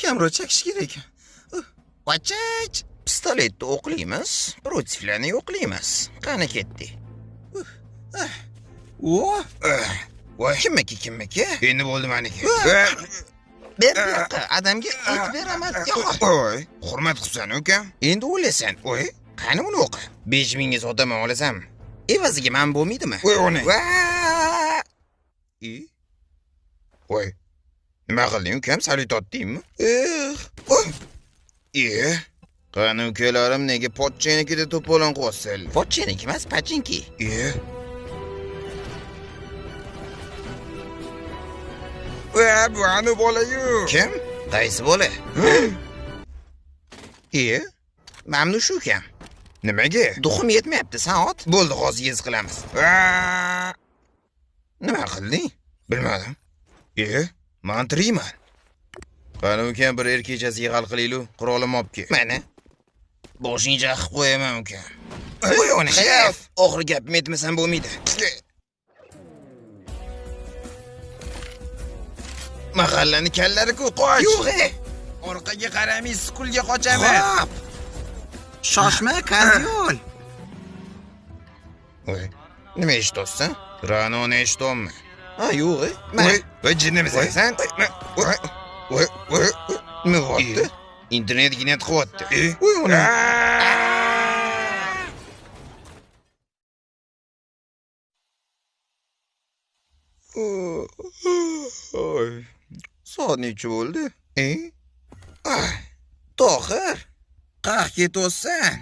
kamera chekish kerak. Vachach, pistoletni o'qlaymiz, protiflarni yo'qlaymiz. Qani ketdi. Voy, kimniki? Endi bo'ldi meniki. Ber yoqqa, adamga it beraman. Voy, hurmat qilsan ukam. Endi o'ylasan, voy, qani uni o'qi. 5000 ga sotaman olasam. Evaziga men bo'lmaydimi? Voy, uni. Voy. Nima qilding ukam? Salut otdingmi? Qani ukalarim nega pochchenikida to'polon qo'yasizlar? Pochcheniki emas, pachinki. Bu ani bola-yu. Kim? Qaysi bola? Mamnun shu ukam. Nimaga? Duxum yetmayapti, soat. Bo'ldi, hozir yez qilamiz. Nima qilding? Bilmadim. Men tiriyman. Qani ukam, bir kechasiga hal qilaylik. Qurolim olib kel. Mana. Boshingga qilib qo'yaman ukam. Voy, uni shef. Oxir gapimni aytmasam bo'lmaydi. Mahallani kallari-ku, qoch. Yo'q. Orqaga qaramay skulga qochaman. Xo'p. Shoshma, kanyo'l. Voy, nima eshityapsan? Ranoni eshityapman. Yo'q. Voy, jinnimisan sen? Voy, nima bo'pti? Internet qilyapti. Voy, uni. Soat necha bo'ldi? Tohir, qaq ketyapsan.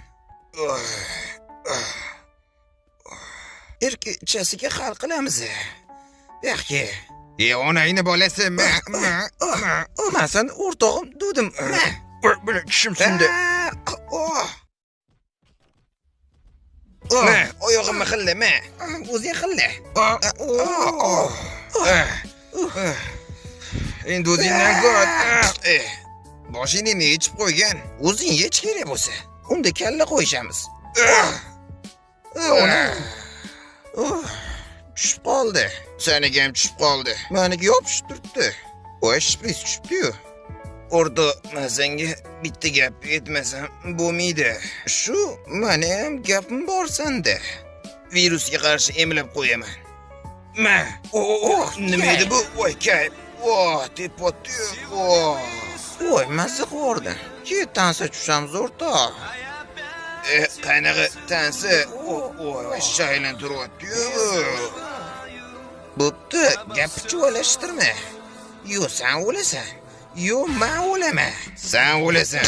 Kechasiga hal qilamiz. Yaxshi. Onangni bolasi. Men sen o'rtog'im dedim. Buni tishim sindi. Oyog'imni xillama. O'zing xilla. Endi o'zingdan ko'r. Boshingni yechib qo'ygan. O'zing yech kerak bo'lsa. Unda kalla qo'yishamiz. Tushib qoldi. Seniga ham tushib qoldi. Meniga yopishib turibdi. Voy, shpris tushibdi-yu. O'rta, men senga bitta gap aytmasam bo'lmaydi. Shu, meni ham gapim bor senda. Virusga qarshi emlab qo'yaman. Men, nima edi bu? Voy, kayf. Tepotdi. Voy, mazza qildim. Keyin tansa tushamiz o'rtoq. Qanaqa tansa? Voy, shaylan turyapti-yu. Bo'pti, gapni chuvalashtirma. Yo, sen o'lasan. Yo, men o'laman. Sen o'lasan.